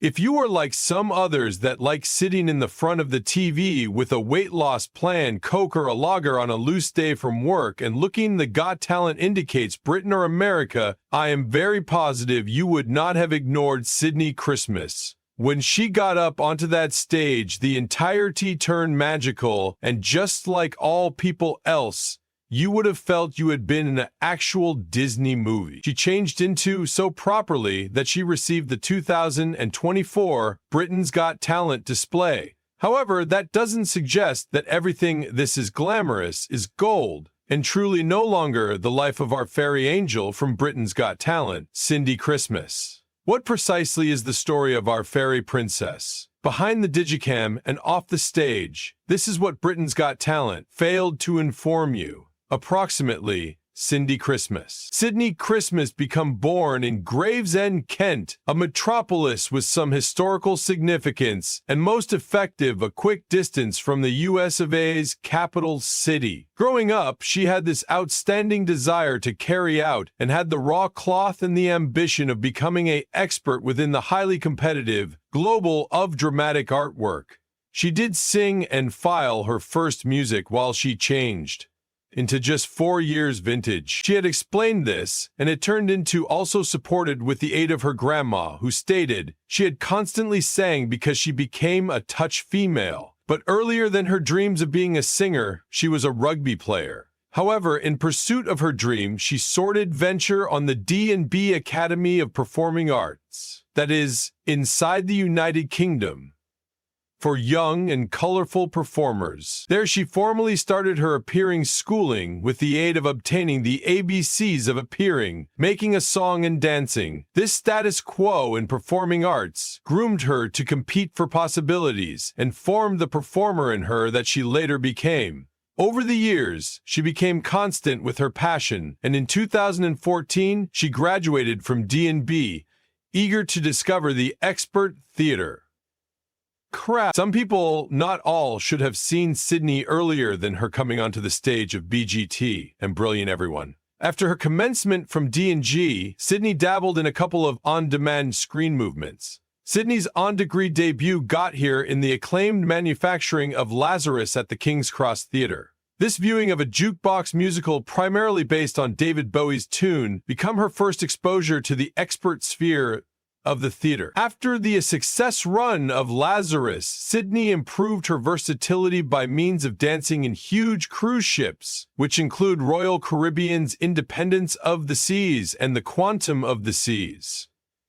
If you are like some others that like sitting in the front of the TV with a weight loss plan, Coke or a lager on a loose day from work and looking the Got Talent indicates Britain or America, I am very positive you would not have ignored Sydnie Christmas. When she got up onto that stage, the entirety turned magical, and just like all people else, you would have felt you had been in an actual Disney movie. She changed into so properly that she received the 2024 Britain's Got Talent display. However, that doesn't suggest that everything this is glamorous is gold, and truly no longer the life of our fairy angel from Britain's Got Talent, Sydnie Christmas. What precisely is the story of our fairy princess? Behind the digicam and off the stage, this is what Britain's Got Talent failed to inform you. Approximately, Sydnie Christmas. Sydnie Christmas become born in Gravesend, Kent, a metropolis with some historical significance, and most effective a quick distance from the US of A's capital city. Growing up, she had this outstanding desire to carry out and had the raw cloth and the ambition of becoming an expert within the highly competitive, global of dramatic artwork. She did sing and file her first music while she changed into just 4 years vintage. She had explained this, and it turned into also supported with the aid of her grandma, who stated she had constantly sang because she became a touch female. But earlier than her dreams of being a singer, she was a rugby player. However, in pursuit of her dream, she sorted venture on the D&B Academy of Performing Arts, that is, inside the United Kingdom, for young and colorful performers. There she formally started her appearing schooling with the aid of obtaining the ABCs of appearing, making a song and dancing. This status quo in performing arts groomed her to compete for possibilities and formed the performer in her that she later became. Over the years, she became constant with her passion, and in 2014, she graduated from D&B, eager to discover the expert theater. Crap. Some people, not all, should have seen Sydnie earlier than her coming onto the stage of BGT and Brilliant Everyone. After her commencement from D&G, Sydnie dabbled in a couple of on-demand screen movements. Sydnie's on-degree debut got here in the acclaimed manufacturing of Lazarus at the King's Cross Theatre. This viewing of a jukebox musical primarily based on David Bowie's tune became her first exposure to the expert sphere of the theater. After the success run of Lazarus, Sydnie improved her versatility by means of dancing in huge cruise ships, which include Royal Caribbean's Independence of the Seas and the Quantum of the Seas.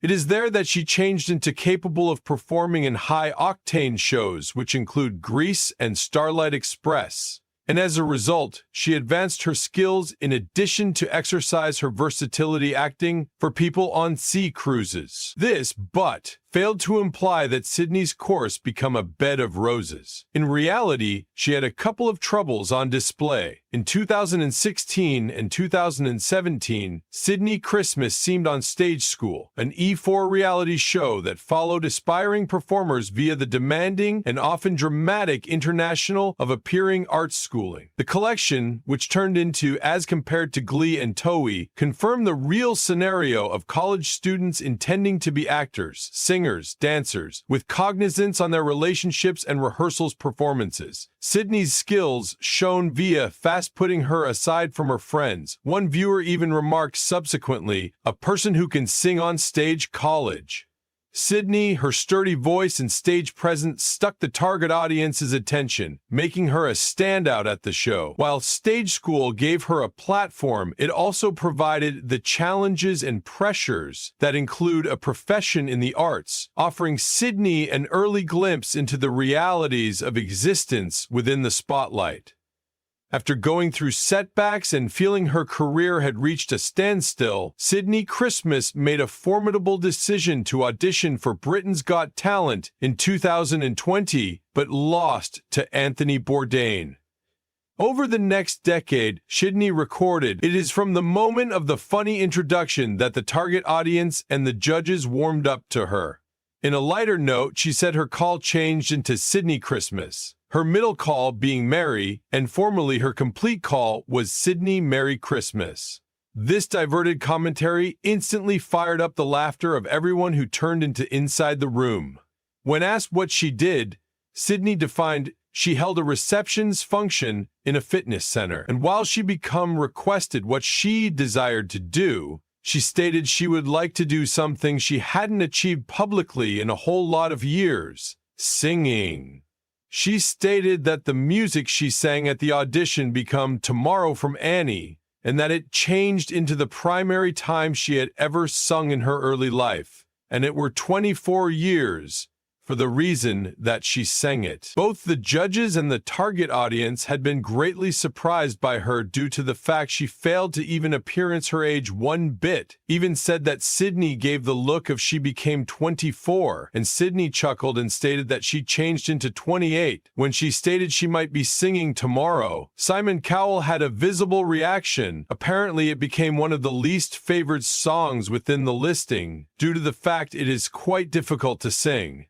It is there that she changed into capable of performing in high-octane shows, which include Grease and Starlight Express. And as a result, she advanced her skills in addition to exercise her versatility acting for people on sea cruises. This, but, failed to imply that Sydnie's course become a bed of roses. In reality, she had a couple of troubles on display. In 2016 and 2017, Sydnie Christmas seemed on Stage School, an E4 reality show that followed aspiring performers via the demanding and often dramatic international of appearing arts schooling. The collection, which turned into As Compared to Glee and Toei, confirmed the real scenario of college students intending to be actors, singers, dancers, with cognizance on their relationships and rehearsals performances. Sydnie's skills shone via fast putting her aside from her friends. One viewer even remarked subsequently, "A person who can sing on stage college." Sydnie, her sturdy voice and stage presence stuck the target audience's attention, making her a standout at the show. While Stage School gave her a platform, it also provided the challenges and pressures that include a profession in the arts, offering Sydnie an early glimpse into the realities of existence within the spotlight. After going through setbacks and feeling her career had reached a standstill, Sydnie Christmas made a formidable decision to audition for Britain's Got Talent in 2020, but lost to Anthony Bourdain. Over the next decade, Sydnie recorded, "It is from the moment of the funny introduction that the target audience and the judges warmed up to her." In a lighter note, she said her call changed into Sydnie Christmas, her middle call being Merry, and formerly her complete call was Sydnie Merry Christmas. This diverted commentary instantly fired up the laughter of everyone who turned into inside the room. When asked what she did, Sydnie defined she held a receptions function in a fitness center, and while she became requested what she desired to do, she stated she would like to do something she hadn't achieved publicly in a whole lot of years: singing. She stated that the music she sang at the audition became Tomorrow from Annie, and that it changed into the primary time she had ever sung in her early life, and it were 24 years, for the reason that she sang it. Both the judges and the target audience had been greatly surprised by her due to the fact she failed to even appearance her age one bit, even said that Sydnie gave the look of she became 24, and Sydnie chuckled and stated that she changed into 28 when she stated she might be singing Tomorrow. Simon Cowell had a visible reaction. Apparently it became one of the least favored songs within the listing due to the fact it is quite difficult to sing.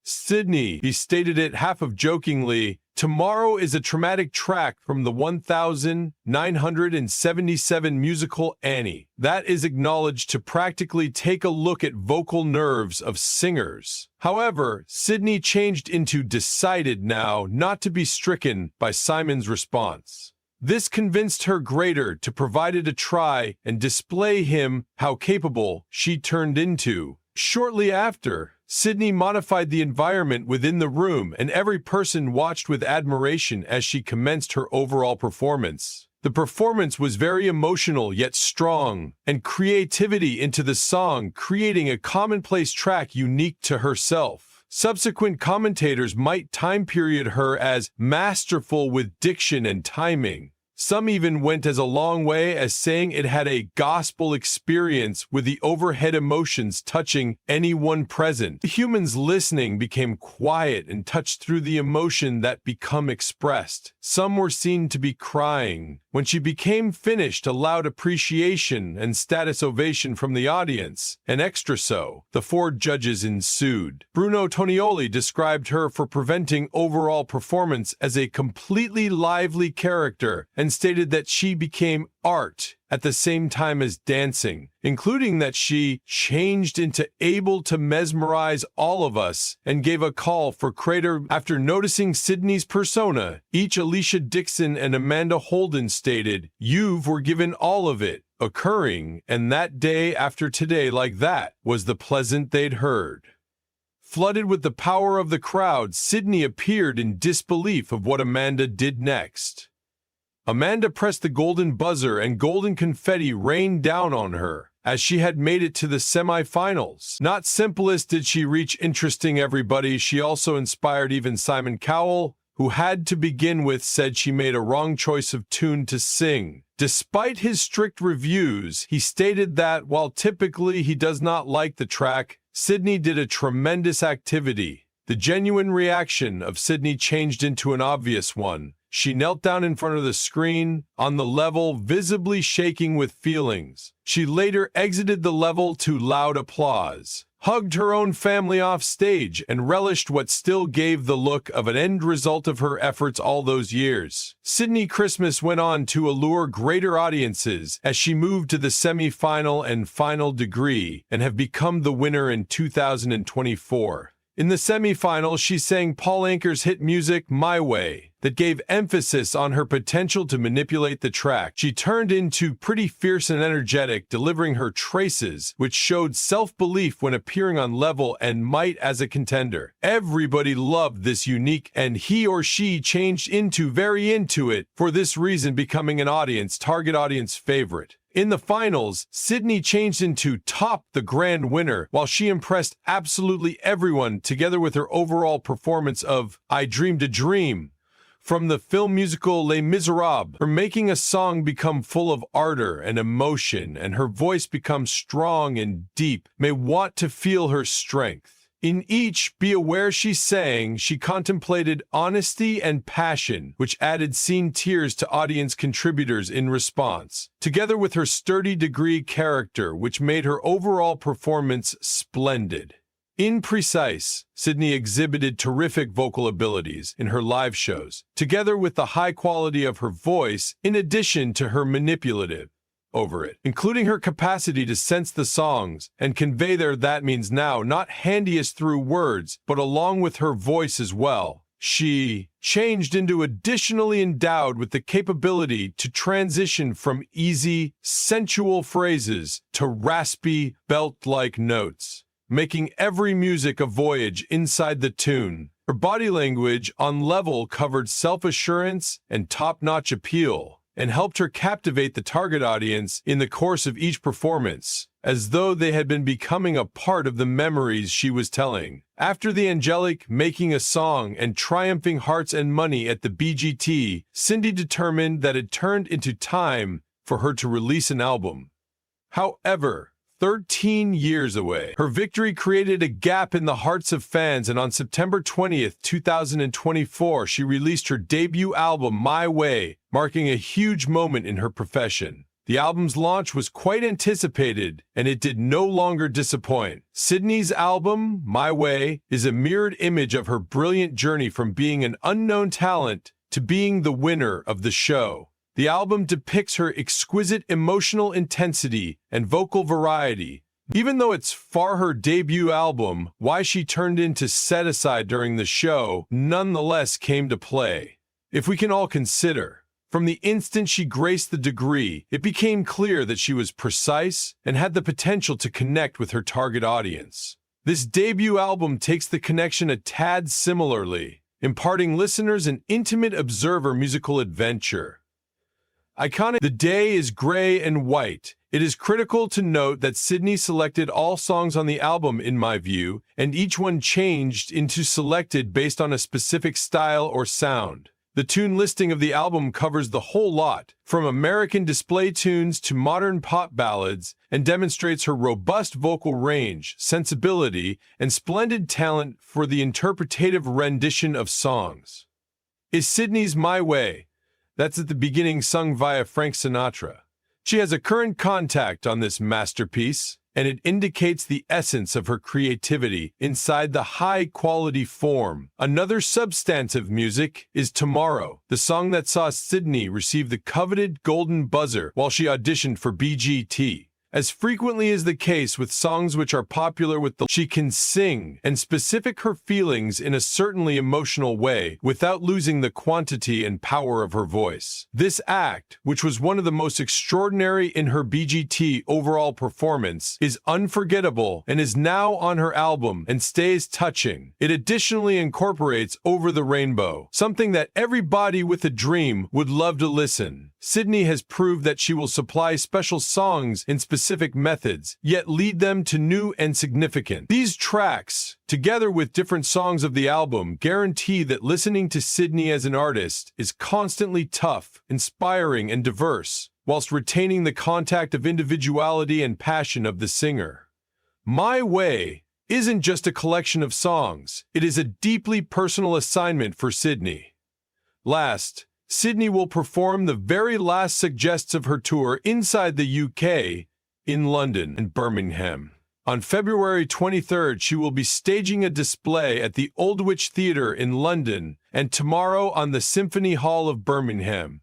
Sydnie, he stated it half of jokingly, Tomorrow is a traumatic track from the 1977 musical Annie that is acknowledged to practically take a look at vocal nerves of singers. However, Sydnie changed into decided now not to be stricken by Simon's response. This convinced her greater to provide it a try and display him how capable she turned into. Shortly after, Sydnie modified the environment within the room, and every person watched with admiration as she commenced her overall performance. The performance was very emotional yet strong, and creativity into the song, creating a commonplace track unique to herself. Subsequent commentators might time period her as masterful with diction and timing. Some even went as a long way as saying it had a gospel experience with the overhead emotions touching anyone present. The humans listening became quiet and touched through the emotion that become expressed. Some were seen to be crying. When she became finished, a loud appreciation and status ovation from the audience, and extra so, the four judges ensued. Bruno Tonioli described her for preventing overall performance as a completely lively character and stated that she became art at the same time as dancing, including that she changed into able to mesmerize all of us and gave a call for creator after noticing Sydnie's persona. Each Alicia Dixon and Amanda Holden stated, "You've were given all of it, occurring, and that day after today like that was the pleasant they'd heard." Flooded with the power of the crowd, Sydnie appeared in disbelief of what Amanda did next. Amanda pressed the golden buzzer and golden confetti rained down on her, as she had made it to the semi-finals. Not simplest did she reach interesting everybody, she also inspired even Simon Cowell, who had to begin with said she made a wrong choice of tune to sing. Despite his strict reviews, he stated that while typically he does not like the track, Sydnie did a tremendous activity. The genuine reaction of Sydnie changed into an obvious one. She knelt down in front of the screen, on the level, visibly shaking with feelings. She later exited the level to loud applause, hugged her own family off stage, and relished what still gave the look of an end result of her efforts all those years. Sydnie Christmas went on to allure greater audiences as she moved to the semi-final and final degree and have become the winner in 2024. In the semi-final, she sang Paul Anka's hit music, My Way, that gave emphasis on her potential to manipulate the track. She turned into pretty fierce and energetic, delivering her traces, which showed self-belief when appearing on level and might as a contender. Everybody loved this unique, and he or she changed into very into it, for this reason becoming an target audience favorite. In the finals, Sydnie changed into top the grand winner, while she impressed absolutely everyone together with her overall performance of I Dreamed a Dream from the film musical Les Miserables. Her making a song become full of ardor and emotion, and her voice become strong and deep, may want to feel her strength. In each Be Aware she sang, she contemplated honesty and passion, which added seen tears to audience contributors in response, together with her sturdy degree character, which made her overall performance splendid. Imprecise, Sydnie exhibited terrific vocal abilities in her live shows, together with the high quality of her voice, in addition to her manipulative, over it, including her capacity to sense the songs and convey their that means now not handiest through words, but along with her voice as well. She changed into additionally endowed with the capability to transition from easy, sensual phrases to raspy, belt-like notes, making every music a voyage inside the tune. Her body language on level covered self-assurance and top-notch appeal, and helped her captivate the target audience in the course of each performance, as though they had been becoming a part of the memories she was telling. After the angelic making a song and triumphing Hearts and Money at the BGT, Sydnie determined that it turned into time for her to release an album. However, 13 years away, her victory created a gap in the hearts of fans, and on September 20th, 2024, she released her debut album, My Way, marking a huge moment in her profession. The album's launch was quite anticipated, and it did no longer disappoint. Sydnie's album, My Way, is a mirrored image of her brilliant journey from being an unknown talent to being the winner of the show. The album depicts her exquisite emotional intensity and vocal variety. Even though it's her debut album, why she turned into set aside during the show nonetheless came to play. If we can all consider, from the instant she graced the degree, it became clear that she was precise and had the potential to connect with her target audience. This debut album takes the connection a tad similarly, imparting listeners an intimate observer musical adventure. Iconic. The day is gray and white. It is critical to note that Sydnie selected all songs on the album in my view, and each one changed into selected based on a specific style or sound. The tune listing of the album covers the whole lot, from American display tunes to modern pop ballads, and demonstrates her robust vocal range, sensibility, and splendid talent for the interpretative rendition of songs. Is Sydnie's My Way? That's at the beginning sung via Frank Sinatra. She has a current contact on this masterpiece, and it indicates the essence of her creativity inside the high-quality form. Another substantive music is Tomorrow, the song that saw Sydnie receive the coveted golden buzzer while she auditioned for BGT. As frequently is the case with songs which are popular with she can sing and specific her feelings in a certainly emotional way without losing the quantity and power of her voice. This act, which was one of the most extraordinary in her BGT overall performance, is unforgettable and is now on her album and stays touching. It additionally incorporates Over the Rainbow, something that everybody with a dream would love to listen. Sydnie has proved that she will supply special songs in specific methods, yet lead them to new and significant. These tracks, together with different songs of the album, guarantee that listening to Sydnie as an artist is constantly tough, inspiring, and diverse, whilst retaining the contact of individuality and passion of the singer. My Way isn't just a collection of songs, it is a deeply personal assignment for Sydnie. Last, Sydnie will perform the very last suggests of her tour inside the UK, in London and Birmingham. On February 23rd, she will be staging a display at the Aldwych Theatre in London and tomorrow on the Symphony Hall of Birmingham.